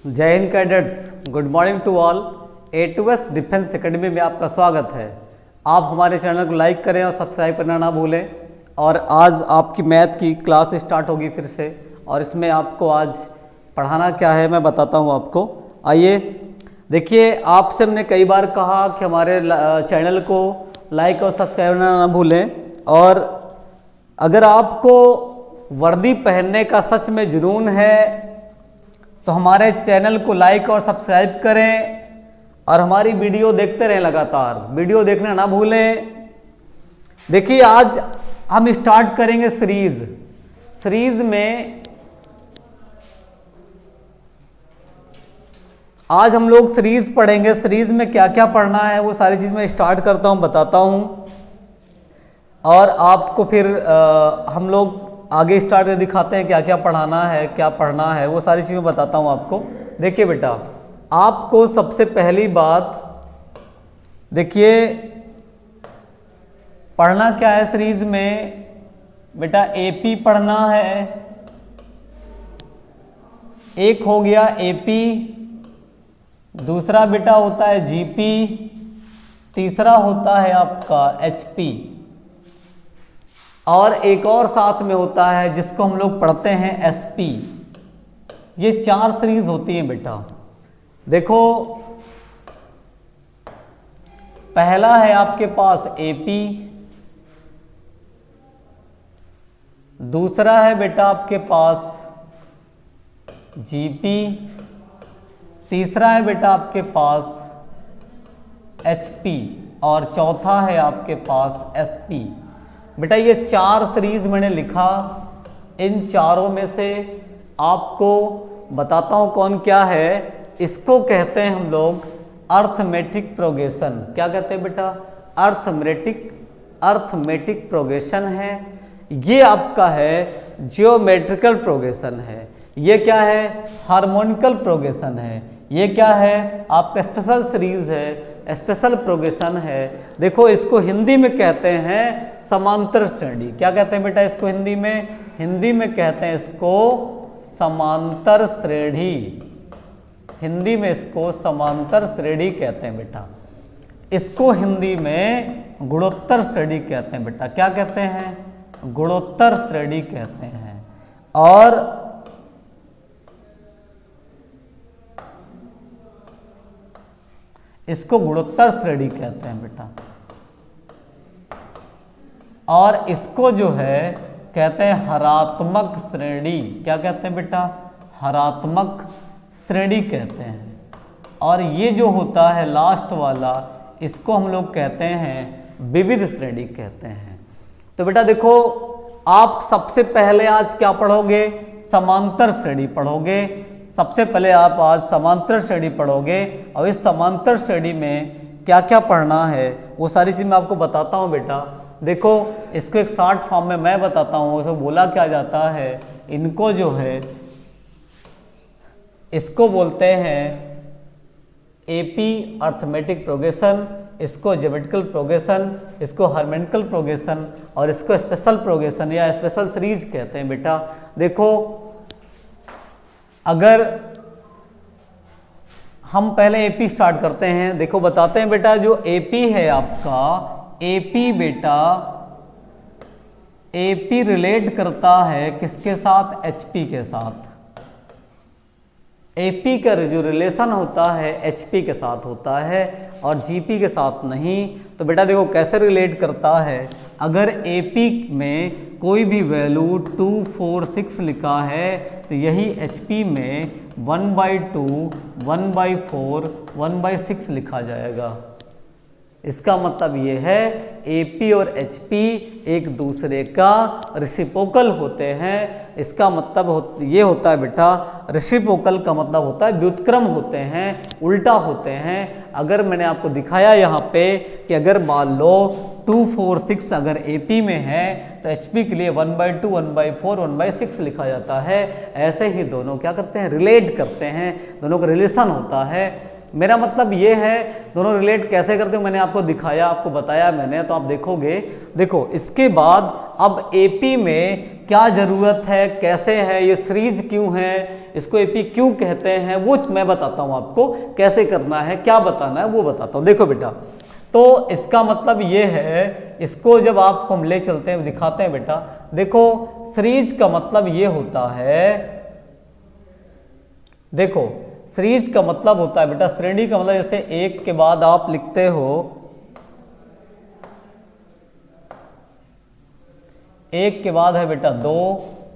जय Hind cadets, good morning to all. A2S defence academy में आपका स्वागत है। आप हमारे चैनल को लाइक करें और सब्सक्राइब करना ना भूलें। और आज आपकी मैथ की क्लास स्टार्ट होगी फिर से, और इसमें आपको आज पढ़ाना क्या है मैं बताता हूँ आपको। आइए देखिए, आपसे हमने कई बार कहा कि हमारे चैनल को लाइक और सब्सक्राइब करना ना भूलें। और अगर आपको वर्दी पहनने का सच में जुनून है तो हमारे चैनल को लाइक और सब्सक्राइब करें और हमारी वीडियो देखते रहें लगातार। वीडियो देखना ना भूलें। देखिए, आज हम स्टार्ट करेंगे सीरीज में। आज हम लोग सीरीज पढ़ेंगे। सीरीज में क्या क्या पढ़ना है वो सारी चीज़ मैं स्टार्ट करता हूँ, बताता हूँ, और आपको फिर हम लोग आगे स्टार्ट कर दिखाते हैं क्या क्या पढ़ाना है, क्या पढ़ना है, वो सारी चीज़ें बताता हूँ आपको। देखिए बेटा, आपको सबसे पहली बात देखिए पढ़ना क्या है सीरीज में। बेटा एपी पढ़ना है। एक हो गया एपी, दूसरा बेटा होता है जीपी, तीसरा होता है आपका एचपी, और एक और साथ में होता है जिसको हम लोग पढ़ते हैं एसपी। ये 4 सीरीज होती है बेटा। देखो, पहला है आपके पास एपी, दूसरा है बेटा आपके पास जीपी, तीसरा है बेटा आपके पास एचपी, और चौथा है आपके पास एसपी। बेटा ये 4 सीरीज मैंने लिखा। इन चारों में से आपको बताता हूं कौन क्या है। इसको कहते हैं हम लोग अर्थमेटिक प्रोग्रेशन। क्या कहते हैं बेटा? अर्थमेटिक प्रोग्रेशन है। ये आपका है जियोमेट्रिकल प्रोग्रेशन है। ये क्या है? हार्मोनिकल प्रोग्रेशन है। ये क्या है? आपका स्पेशल सीरीज है, स्पेशल प्रोग्रेशन है। देखो, इसको हिंदी में कहते हैं समांतर श्रेणी। क्या कहते हैं बेटा इसको हिंदी में? हिंदी में कहते हैं इसको समांतर श्रेणी। हिंदी में इसको समांतर श्रेणी कहते हैं बेटा। इसको हिंदी में गुणोत्तर श्रेणी कहते हैं बेटा। क्या कहते हैं? गुणोत्तर श्रेणी कहते हैं। और इसको गुणोत्तर श्रेणी कहते हैं बेटा। और इसको जो है कहते हैं हरात्मक श्रेणी। क्या कहते हैं बेटा? हरात्मक श्रेणी कहते हैं। और ये जो होता है लास्ट वाला, इसको हम लोग कहते हैं विविध श्रेणी कहते हैं। तो बेटा देखो, आप सबसे पहले आज क्या पढ़ोगे? समांतर श्रेणी पढ़ोगे। सबसे पहले आप आज समांतर श्रेणी पढ़ोगे, और इस समांतर श्रेणी में क्या क्या पढ़ना है वो सारी चीज़ मैं आपको बताता हूँ बेटा। देखो, इसको एक शॉर्ट फॉर्म में मैं बताता हूँ। उसको बोला क्या जाता है, इनको जो है इसको बोलते हैं एपी अर्थमेटिक प्रोग्रेशन, इसको ज्योमेट्रिकल प्रोग्रेशन, इसको हार्मोनिकल प्रोग्रेशन, और इसको स्पेशल प्रोग्रेशन या स्पेशल सीरीज कहते हैं बेटा। देखो, अगर हम पहले एपी स्टार्ट करते हैं, देखो बताते हैं बेटा, जो एपी है आपका, एपी बेटा एपी रिलेट करता है किसके साथ? एचपी के साथ। एपी का जो रिलेशन होता है एचपी के साथ होता है और जीपी के साथ नहीं। तो बेटा देखो कैसे रिलेट करता है। अगर एपी में कोई भी वैल्यू 2, 4, 6 लिखा है तो यही एचपी में 1/2, 1/4, 1/6 लिखा जाएगा। इसका मतलब ये है एपी और एचपी एक दूसरे का रेसिप्रोकल होते हैं। इसका मतलब ये होता है बेटा, रेसिप्रोकल का मतलब होता है व्युत्क्रम होते हैं, उल्टा होते हैं। अगर मैंने आपको दिखाया यहाँ पे कि अगर मान लो 2, 4, 6 अगर एपी में है तो एचपी के लिए 1/2, 1/4, 1/6 लिखा जाता है। ऐसे ही दोनों क्या करते हैं? रिलेट करते हैं, दोनों का रिलेशन होता है। मेरा मतलब ये है दोनों रिलेट कैसे करते हो मैंने आपको दिखाया, आपको बताया मैंने, तो आप देखोगे। देखो इसके बाद अब एपी में क्या ज़रूरत है, कैसे है, ये सीरीज क्यों है, इसको एपी क्यों कहते हैं, वो मैं बताता हूँ आपको। कैसे करना है, क्या बताना है, वो बताता हूँ। देखो बेटा, तो इसका मतलब ये है, इसको जब आपको हम ले चलते हैं, दिखाते हैं बेटा। देखो सीरीज का मतलब ये होता है, देखो सीरीज का मतलब होता है बेटा, श्रेणी का मतलब जैसे एक के बाद आप लिखते हो, एक के बाद है बेटा दो,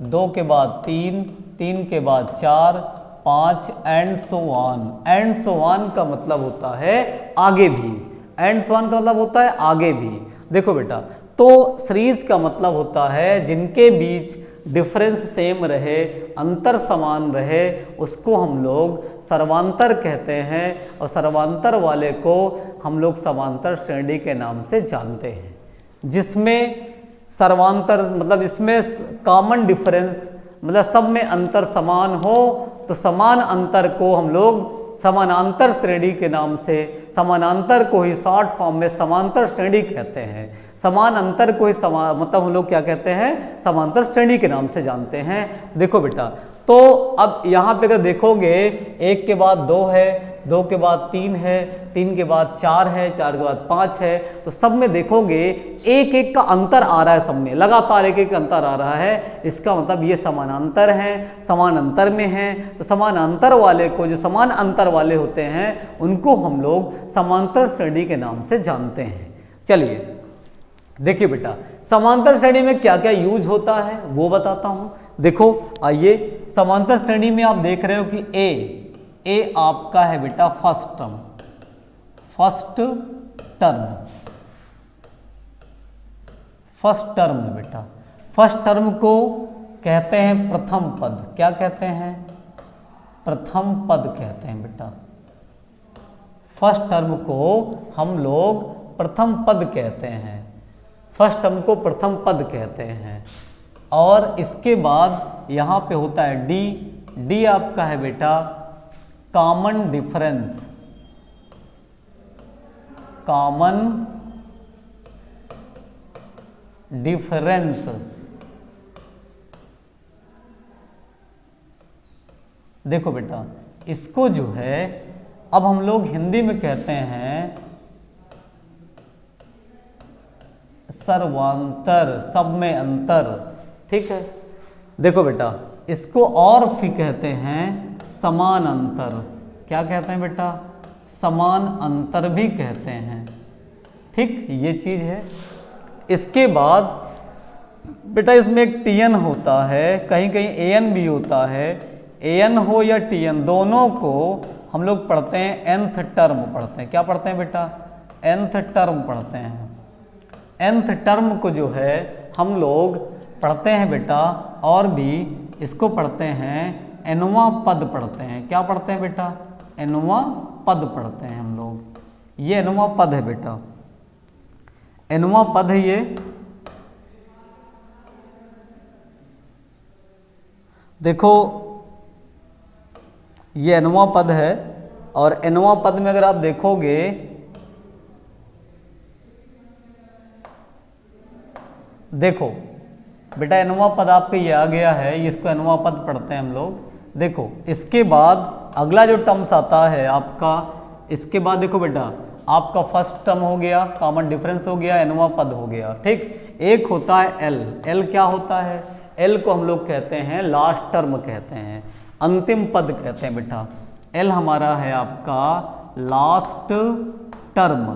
दो के बाद तीन, तीन के बाद चार, पांच, and so on. And so on का मतलब होता है आगे भी, एंड सो ऑन का मतलब होता है आगे भी। देखो बेटा, तो सीरीज का मतलब होता है जिनके बीच डिफरेंस सेम रहे, अंतर समान रहे, उसको हम लोग सर्वांतर कहते हैं, और सर्वांतर वाले को हम लोग समांतर श्रेणी के नाम से जानते हैं। जिसमें सर्वांतर मतलब इसमें कॉमन डिफरेंस मतलब सब में अंतर समान हो, तो समान अंतर को हम लोग समानांतर श्रेणी के नाम से, समानांतर को ही शॉर्ट फॉर्म में समांतर श्रेणी कहते हैं। समान अंतर को ही मतलब हम लोग क्या कहते हैं, समांतर श्रेणी के नाम से जानते हैं। देखो बेटा, तो अब यहाँ पे अगर देखोगे, एक के बाद दो है, दो के बाद तीन है, तीन के बाद चार है, चार के बाद पाँच है, तो सब में देखोगे एक एक का अंतर आ रहा है, सब में लगातार एक एक अंतर आ रहा है। इसका मतलब ये समानांतर हैं, समान अंतर में हैं। तो समान अंतर वाले को, जो समान अंतर वाले होते हैं, उनको हम लोग समांतर श्रेणी के नाम से जानते हैं। चलिए देखिए बेटा, समांतर श्रेणी में क्या क्या यूज होता है वो बताता हूँ। देखो आइए, समांतर श्रेणी में आप देख रहे हो कि ए आपका है बेटा फर्स्ट टर्म, फर्स्ट टर्म है बेटा। फर्स्ट टर्म को कहते हैं प्रथम पद। क्या कहते हैं, प्रथम पद कहते हैं बेटा। फर्स्ट टर्म को हम लोग प्रथम पद कहते हैं, फर्स्ट टर्म को प्रथम पद कहते हैं। और इसके बाद यहाँ पे होता है डी आपका है बेटा कॉमन डिफरेंस, कॉमन डिफरेंस। देखो बेटा, इसको जो है अब हम लोग हिंदी में कहते हैं सर्वांतर, सब में अंतर। ठीक है, देखो बेटा, इसको और भी कहते हैं समान अंतर। क्या कहते हैं बेटा, समान अंतर भी कहते हैं। ठीक, ये चीज है। इसके बाद बेटा इसमें एक टीएन होता है, कहीं कहीं एएन भी होता है। एएन हो या टीएन, दोनों को हम लोग पढ़ते हैं nth टर्म पढ़ते हैं। क्या पढ़ते हैं बेटा, nth टर्म पढ़ते हैं। nth टर्म को जो है हम लोग पढ़ते हैं बेटा, और भी इसको पढ़ते हैं nवां पद पढ़ते हैं। क्या पढ़ते हैं बेटा, nवां पद पढ़ते हैं हम लोग। ये nवां पद है बेटा, nवां पद है ये। देखो ये nवां पद है, और nवां पद में अगर आप देखोगे, देखो बेटा nवां पद आपका ये आ गया है, इसको nवां पद पढ़ते हैं हम लोग। देखो इसके बाद अगला जो टर्म्स आता है आपका, इसके बाद देखो बेटा आपका फर्स्ट टर्म हो गया, कॉमन डिफरेंस हो गया, nवां पद हो गया। ठीक, एक होता है एल क्या होता है, एल को हम लोग कहते हैं लास्ट टर्म कहते हैं, अंतिम पद कहते हैं बेटा। एल हमारा है आपका लास्ट टर्म,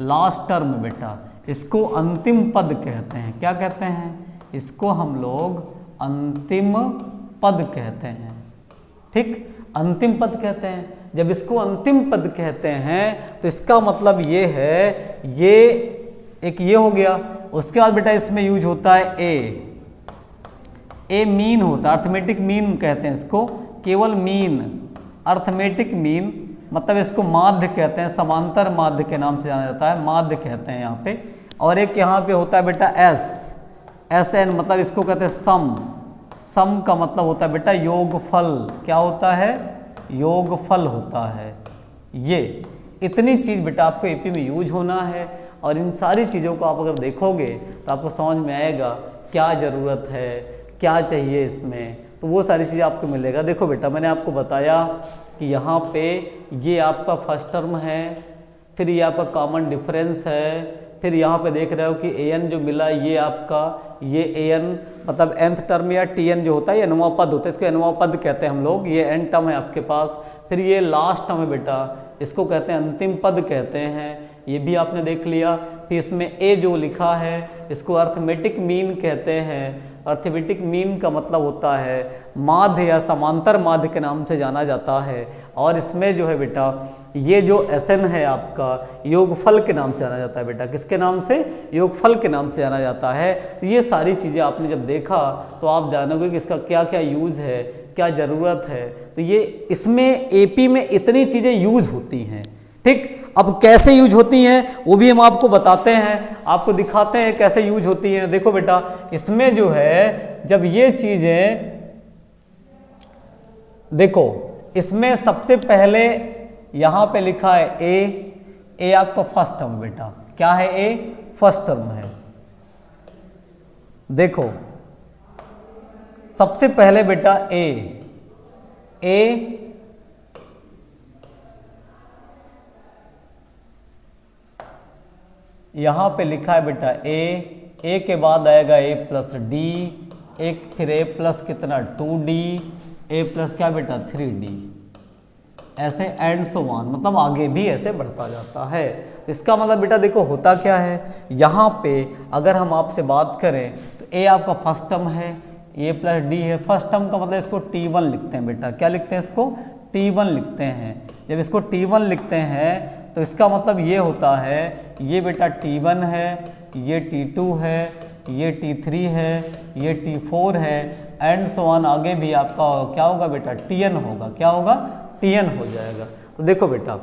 लास्ट टर्म बेटा, इसको अंतिम पद कहते हैं। क्या कहते हैं, इसको हम लोग अंतिम पद कहते हैं। ठीक, अंतिम पद कहते हैं। जब इसको अंतिम पद कहते हैं तो इसका मतलब ये है, ये एक ये हो गया। उसके बाद बेटा इसमें यूज होता है ए मीन होता है, अर्थमेटिक मीन कहते हैं इसको, केवल मीन, अर्थमेटिक मीन, मतलब इसको माध्य कहते हैं, समांतर माध्य के नाम से जाना जाता है, माध्य कहते हैं यहाँ पे। और एक यहाँ पे होता है बेटा एस एन, मतलब इसको कहते हैं सम का मतलब होता है बेटा योगफल। क्या होता है, योगफल होता है। ये इतनी चीज बेटा आपको एपी में यूज होना है। और इन सारी चीज़ों को आप अगर देखोगे तो आपको समझ में आएगा क्या ज़रूरत है, क्या चाहिए इसमें, तो वो सारी चीज़ें आपको मिलेगा। देखो बेटा, मैंने आपको बताया कि यहाँ पे ये आपका फर्स्ट टर्म है, फिर ये आपका कॉमन डिफरेंस है, फिर यहाँ पे देख रहे हो कि an जो मिला ये आपका ये an मतलब nth टर्म या tn जो होता है ये nवां पद होता है, इसको nवां पद कहते हैं हम लोग। ये n टर्म है आपके पास, फिर ये लास्ट टर्म है बेटा, इसको कहते हैं अंतिम पद कहते हैं, ये भी आपने देख लिया। फिर इसमें a जो लिखा है इसको अर्थमेटिक मीन कहते हैं। अर्थमेटिक मीन का मतलब होता है माध्य या समांतर माध्य के नाम से जाना जाता है। और इसमें जो है बेटा ये जो Sn है आपका योगफल के नाम से जाना जाता है बेटा, किसके नाम से? योगफल के नाम से जाना जाता है। तो ये सारी चीज़ें आपने जब देखा तो आप जानोगे कि इसका क्या क्या यूज़ है, क्या ज़रूरत है। तो ये इसमें AP में इतनी चीज़ें यूज होती हैं, ठीक। अब कैसे यूज होती हैं वो भी हम आपको बताते हैं, आपको दिखाते हैं कैसे यूज होती हैं। देखो बेटा, इसमें जो है जब ये चीजें देखो, इसमें सबसे पहले यहां पे लिखा है ए आपका फर्स्ट टर्म बेटा, क्या है? ए फर्स्ट टर्म है। देखो सबसे पहले बेटा ए यहाँ पे लिखा है बेटा ए के बाद आएगा a प्लस डी, एक फिर a प्लस कितना 2d, a प्लस क्या बेटा 3d, ऐसे एंड सो ऑन, मतलब आगे भी ऐसे बढ़ता जाता है। इसका मतलब बेटा देखो होता क्या है, यहाँ पे अगर हम आपसे बात करें तो a आपका फर्स्ट टर्म है, a प्लस डी है। फर्स्ट टर्म का मतलब इसको t1 लिखते हैं बेटा, क्या लिखते हैं इसको? t1 लिखते हैं। जब इसको t1 लिखते हैं तो इसका मतलब ये होता है ये बेटा t1 है, ये t2 है, ये t3 है, ये t4 है, एंड सो ऑन आगे भी आपका क्या होगा बेटा? tn होगा। क्या होगा? tn हो जाएगा। तो देखो बेटा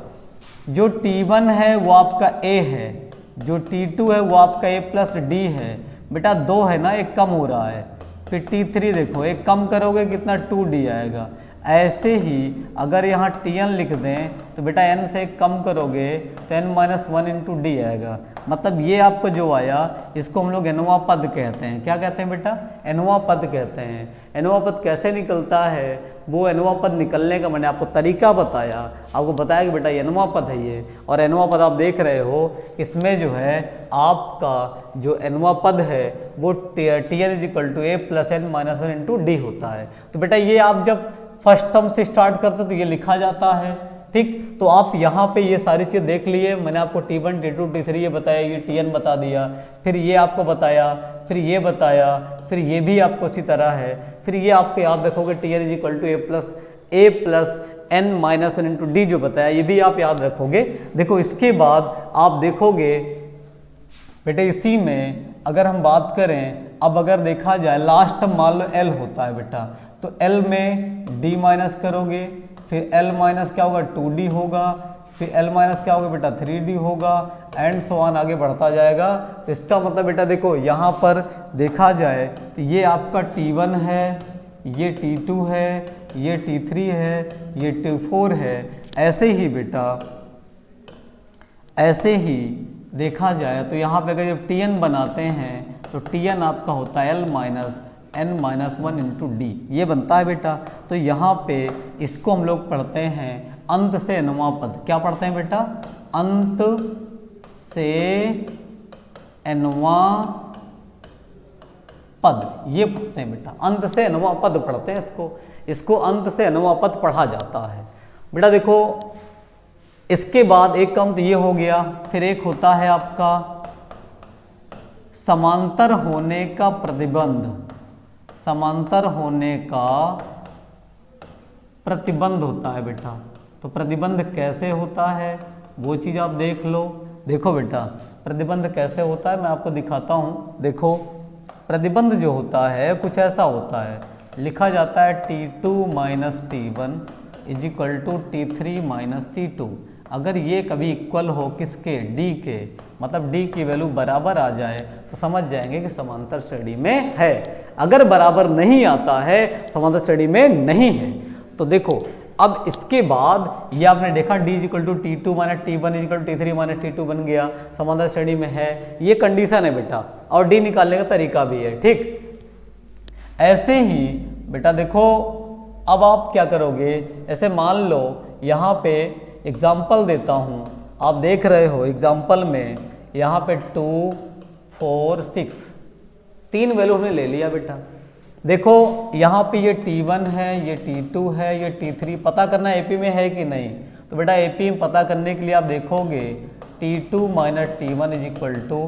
जो t1 है वो आपका a है, जो t2 है वो आपका a प्लस डी है। बेटा 2 है ना, एक कम हो रहा है। फिर t3 देखो, एक कम करोगे कितना 2d आएगा। ऐसे ही अगर यहाँ tn लिख दें तो बेटा n से कम करोगे तो n माइनस 1 इंटू डी आएगा। मतलब ये आपको जो आया इसको हम लोग nवां पद कहते हैं। क्या कहते हैं बेटा? nवां पद कहते हैं। nवां पद कैसे निकलता है, वो nवां पद निकलने का मैंने आपको तरीका बताया, आपको बताया कि बेटा ये nवां पद है ये। और nवां पद आप देख रहे हो, इसमें जो है आपका जो nवां पद है वो tn is equal to a plus n minus 1 into D होता है। तो बेटा ये आप जब फर्स्ट टर्म से स्टार्ट करते तो ये लिखा जाता है, ठीक। तो आप यहाँ पे ये सारी चीज़ देख लिए, मैंने आपको t1 t2 t3 ये बताया, ये tn बता दिया, फिर ये आपको बताया, फिर ये बताया, फिर ये भी आपको अच्छी तरह है। फिर ये आपको याद रखोगे tn is equal to a plus n minus 1 into D जो बताया, ये भी आप याद रखोगे। देखो इसके बाद आप देखोगे बेटे इसी में अगर हम बात करें, अब अगर देखा जाए लास्ट टर्म मान लो l होता है बेटा, तो l में d माइनस करोगे, फिर l माइनस क्या होगा 2d होगा, फिर l माइनस क्या होगा बेटा 3d होगा, एंड सो ऑन आगे बढ़ता जाएगा। तो इसका मतलब बेटा देखो यहाँ पर देखा जाए तो ये आपका t1 है, ये t2 है, ये t3 है, ये t4 है। ऐसे ही बेटा ऐसे ही देखा जाए तो यहाँ पे अगर जब tn बनाते हैं तो tn आपका होता है l minus n minus 1 into D, ये बनता है बेटा। तो यहाँ पे इसको हम लोग पढ़ते हैं अंत से nवां पद। क्या पढ़ते हैं बेटा? अंत से nवां पद, ये पढ़ते हैं बेटा, अंत से nवां पद पढ़ते हैं इसको अंत से nवां पद पढ़ा जाता है बेटा। देखो इसके बाद एक काम तो ये हो गया, फिर एक होता है आपका समांतर होने का प्रतिबंध। समांतर होने का प्रतिबंध होता है बेटा। तो प्रतिबंध कैसे होता है वो चीज़ आप देख लो। देखो बेटा प्रतिबंध कैसे होता है मैं आपको दिखाता हूँ। देखो प्रतिबंध जो होता है कुछ ऐसा होता है, लिखा जाता है T2 minus T1 is equal to T3 minus T2। अगर ये कभी इक्वल हो किसके? D के, मतलब D की वैल्यू बराबर आ जाए तो समझ जाएंगे कि समांतर श्रेणी में है। अगर बराबर नहीं आता है समांतर श्रेणी में नहीं है। तो देखो अब इसके बाद ये आपने देखा d equal to T2 minus T1 equal to T3 minus T2 बन गया, समांतर श्रेणी में है, ये कंडीशन है बेटा, और d निकालने का तरीका भी है। ठीक, ऐसे ही बेटा देखो अब आप क्या करोगे, ऐसे मान लो यहाँ पे एग्जाम्पल देता हूँ, आप देख रहे हो एग्जाम्पल में यहाँ पे 2 4 6 3 वैल्यू हमने ले लिया बेटा। देखो यहाँ पे ये T1 है, ये T2 है, ये T3, पता करना AP में है कि नहीं। तो बेटा AP में पता करने के लिए आप देखोगे T2 minus T1 is equal to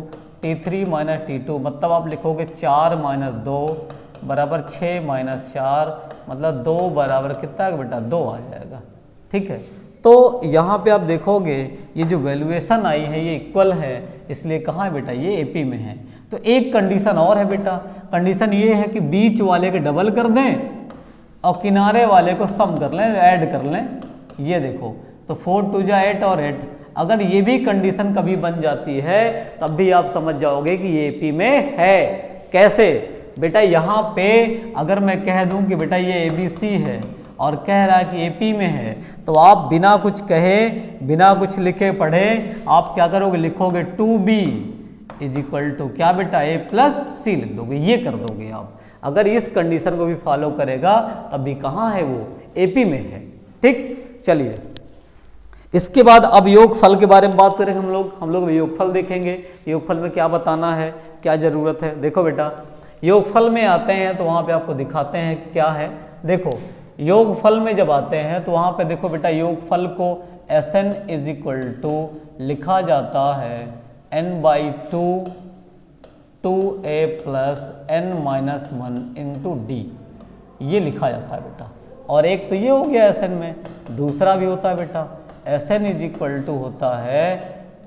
T3 minus T2, मतलब आप लिखोगे 4 माइनस 2 बराबर 6 माइनस 4, मतलब 2 बराबर कितना है बेटा 2 आ जाएगा। ठीक है, तो यहाँ पे आप देखोगे ये जो वैल्यूएशन आई है ये इक्वल है, इसलिए कहाँ है बेटा, ये AP में है। तो एक कंडीशन और है बेटा, कंडीशन ये है कि बीच वाले के डबल कर दें और किनारे वाले को सम कर लें, ऐड कर लें। ये देखो तो 4 2 जा 8 और 8, अगर ये भी कंडीशन कभी बन जाती है तब भी आप समझ जाओगे कि ये AP में है। कैसे बेटा, यहाँ पे अगर मैं कह दूं कि बेटा ये ABC है और कह रहा है कि AP में है, तो आप बिना कुछ कहे बिना कुछ लिखे पढ़े आप क्या करोगे, लिखोगे 2B इज इक्वल टू क्या बेटा A प्लस C लिख दोगे, ये कर दोगे आप। अगर इस कंडीशन को भी फॉलो करेगा तब भी कहाँ है, वो AP में है। ठीक, चलिए इसके बाद अब योगफल के बारे में बात करेंगे हम लोग योगफल देखेंगे, योगफल में क्या बताना है, क्या ज़रूरत है। देखो बेटा योगफल में आते हैं तो वहाँ पे आपको दिखाते हैं क्या है। देखो योगफल में जब आते हैं तो वहाँ पे देखो बेटा योगफल को Sn इज इक्वल टू लिखा जाता है n/2 2a plus n minus 1 into D, ये लिखा जाता है बेटा। और एक तो ये हो गया Sn में, दूसरा भी होता है बेटा Sn इज इक्वल टू होता है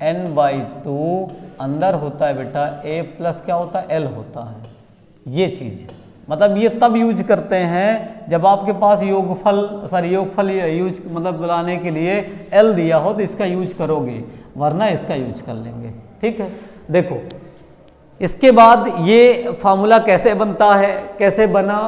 n/2, अंदर होता है बेटा a प्लस क्या होता है l होता है। ये चीज़ मतलब ये तब यूज करते हैं जब आपके पास योगफल यूज मतलब बुलाने के लिए l दिया हो तो इसका यूज करोगे, वरना इसका यूज कर लेंगे। ठीक है, देखो इसके बाद ये फार्मूला कैसे बनता है, कैसे बना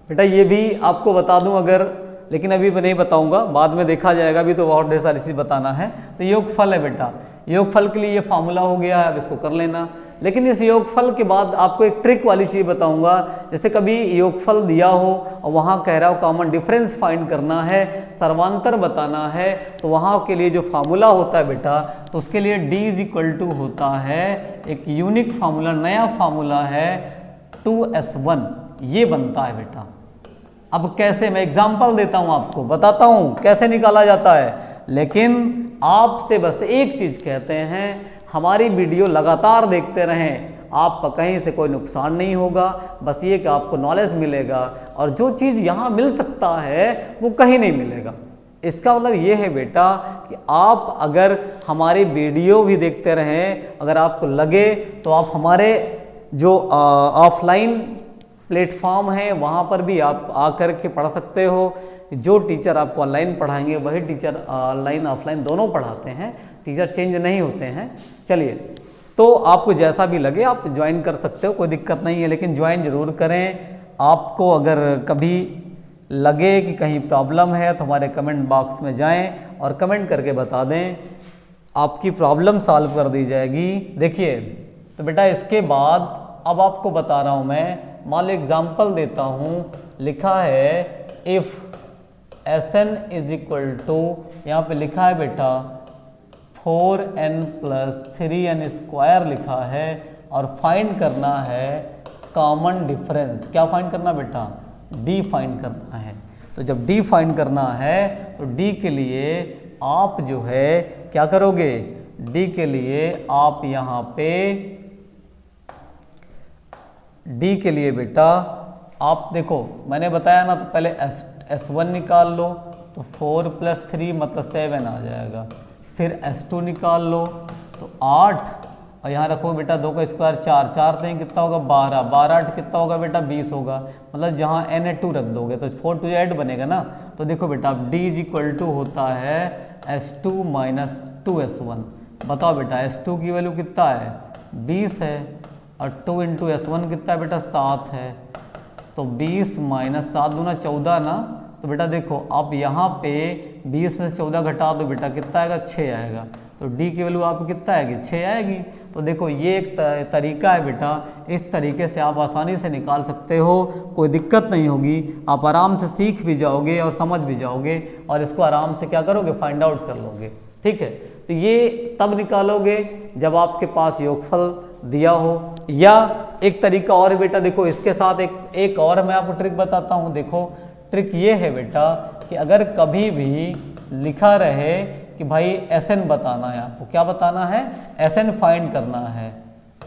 बेटा ये भी आपको बता दूं अगर, लेकिन अभी मैं नहीं बताऊंगा, बाद में देखा जाएगा, अभी तो बहुत ढेर सारी चीज़ बताना है। तो योगफल है बेटा, योगफल के लिए ये फार्मूला हो गया है, अब इसको कर लेना। लेकिन इस योगफल के बाद आपको एक ट्रिक वाली चीज़ बताऊंगा, जैसे कभी योगफल दिया हो और वहाँ कह रहा हो कॉमन डिफरेंस फाइंड करना है, सर्वांतर बताना है, तो वहाँ के लिए जो फार्मूला होता है बेटा, तो उसके लिए d इज इक्वल टू होता है एक यूनिक फार्मूला, नया फार्मूला है 2s1, ये बनता है बेटा। अब कैसे, मैं एग्जाम्पल देता हूँ, आपको बताता हूँ कैसे निकाला जाता है, लेकिन आपसे बस एक चीज़ कहते हैं, हमारी वीडियो लगातार देखते रहें, आपका कहीं से कोई नुकसान नहीं होगा, बस ये कि आपको नॉलेज मिलेगा, और जो चीज़ यहाँ मिल सकता है वो कहीं नहीं मिलेगा। इसका मतलब ये है बेटा कि आप अगर हमारी वीडियो भी देखते रहें, अगर आपको लगे तो आप हमारे जो ऑफलाइन प्लेटफॉर्म है वहाँ पर भी आप आकर के पढ़ सकते हो। जो टीचर आपको ऑनलाइन पढ़ाएंगे वही टीचर ऑनलाइन ऑफलाइन दोनों पढ़ाते हैं, टीचर चेंज नहीं होते हैं। चलिए, तो आपको जैसा भी लगे आप ज्वाइन कर सकते हो, कोई दिक्कत नहीं है, लेकिन ज्वाइन ज़रूर करें। आपको अगर कभी लगे कि कहीं प्रॉब्लम है तो हमारे कमेंट बॉक्स में जाएं और कमेंट करके बता दें, आपकी प्रॉब्लम सॉल्व कर दी जाएगी। देखिए तो बेटा इसके बाद अब आपको बता रहा हूँ मैं, मान लो एग्जाम्पल देता हूँ, लिखा है if Sn is equal to, यहाँ पे लिखा है बेटा 4n प्लस 3n स्क्वायर लिखा है, और फाइंड करना है कॉमन डिफरेंस। क्या फाइंड करना बेटा, d फाइंड करना है। तो जब d फाइंड करना है तो d के लिए आप जो है क्या करोगे, d के लिए आप यहाँ पे d के लिए बेटा आप देखो मैंने बताया ना, तो पहले S1 निकाल लो, तो 4 प्लस 3 मतलब 7 आ जाएगा। फिर S2 निकाल लो तो 8, और यहाँ रखो बेटा 2 का स्क्वायर 4, 4 3 कितना होगा 12, 12 8 कितना होगा बेटा 20 होगा। मतलब जहाँ n है 2 रख दोगे तो 4 2 8 बनेगा ना। तो देखो बेटा अब d इज इक्वल टू होता है S2 माइनस 2S1। बताओ बेटा S2 की वैल्यू कितना है 20 है, और 2 इंटू S1 कितना है बेटा 7 है। तो 20 माइनस 7 दूना 14 ना, तो बेटा देखो आप यहाँ पे 20 में से 14 घटा दो बेटा, कितना आएगा 6 आएगा। तो डी की वैल्यू आपकी कितना आएगी 6 आएगी। तो देखो ये एक तरीका है बेटा, इस तरीके से आप आसानी से निकाल सकते हो, कोई दिक्कत नहीं होगी। आप आराम से सीख भी जाओगे और समझ भी जाओगे और इसको आराम से क्या करोगे फाइंड आउट कर लोगे। ठीक है, तो ये तब निकालोगे जब आपके पास योगफल दिया हो। या एक तरीका और बेटा देखो, इसके साथ एक और मैं आपको ट्रिक बताता हूँ। देखो ट्रिक ये है बेटा कि अगर कभी भी लिखा रहे कि भाई Sn बताना है, आपको क्या बताना है Sn फाइंड करना है,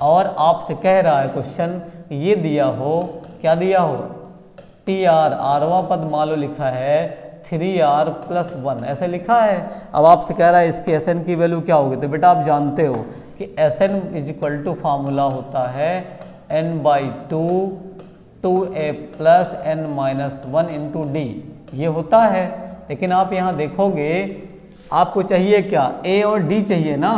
और आपसे कह रहा है क्वेश्चन ये दिया हो, क्या दिया हो TR, आरवां पद मान लो लिखा है 3R + 1 ऐसे लिखा है। अब आपसे कह रहा है इसके Sn की वैल्यू क्या होगी, तो बेटा आप जानते हो कि Sn = फार्मूला होता है n/2 2a + n-1 × d, ये होता है। लेकिन आप यहाँ देखोगे आपको चाहिए क्या, a और d चाहिए ना,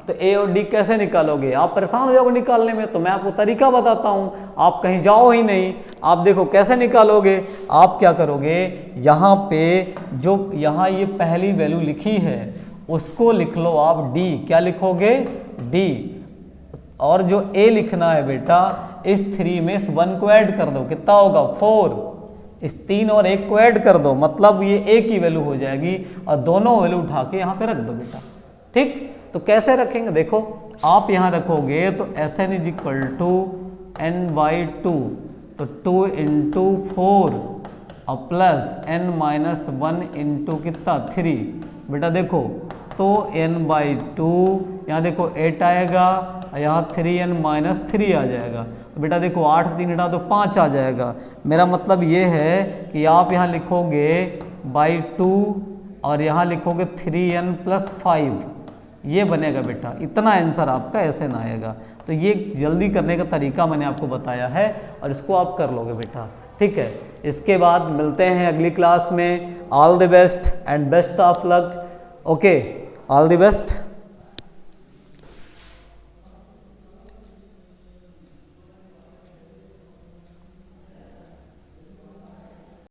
तो a और d कैसे निकालोगे, आप परेशान हो जाओगे निकालने में। तो मैं आपको तरीका बताता हूँ, आप कहीं जाओ ही नहीं। आप देखो कैसे निकालोगे, आप क्या करोगे, यहाँ पे जो यहाँ ये पहली वैल्यू लिखी है उसको लिख लो आप d, क्या लिखोगे d, और जो a लिखना है बेटा इस 3 में इस 1 को ऐड कर दो, कितना होगा 4, इस 3 और 1 को ऐड कर दो, मतलब ये a की वैल्यू हो जाएगी और दोनों वैल्यू उठा के यहाँ पे रख दो बेटा। ठीक, तो कैसे रखेंगे, देखो आप यहाँ रखोगे तो Sn = n/2, तो 2 × 4 और प्लस n-1 × कितना 3 बेटा। देखो तो n/2 यहाँ देखो 8 आएगा और यहाँ 3n-3 आ जाएगा। तो बेटा देखो 8 3 घटा तो 5 आ जाएगा। मेरा मतलब ये है कि आप यहाँ लिखोगे /2 और यहाँ लिखोगे 3n + 5, ये बनेगा बेटा, इतना आंसर आपका ऐसे ना आएगा। तो ये जल्दी करने का तरीका मैंने आपको बताया है और इसको आप कर लोगे बेटा। ठीक है, इसके बाद मिलते हैं अगली क्लास में। All the best and best of luck. Okay, all the best.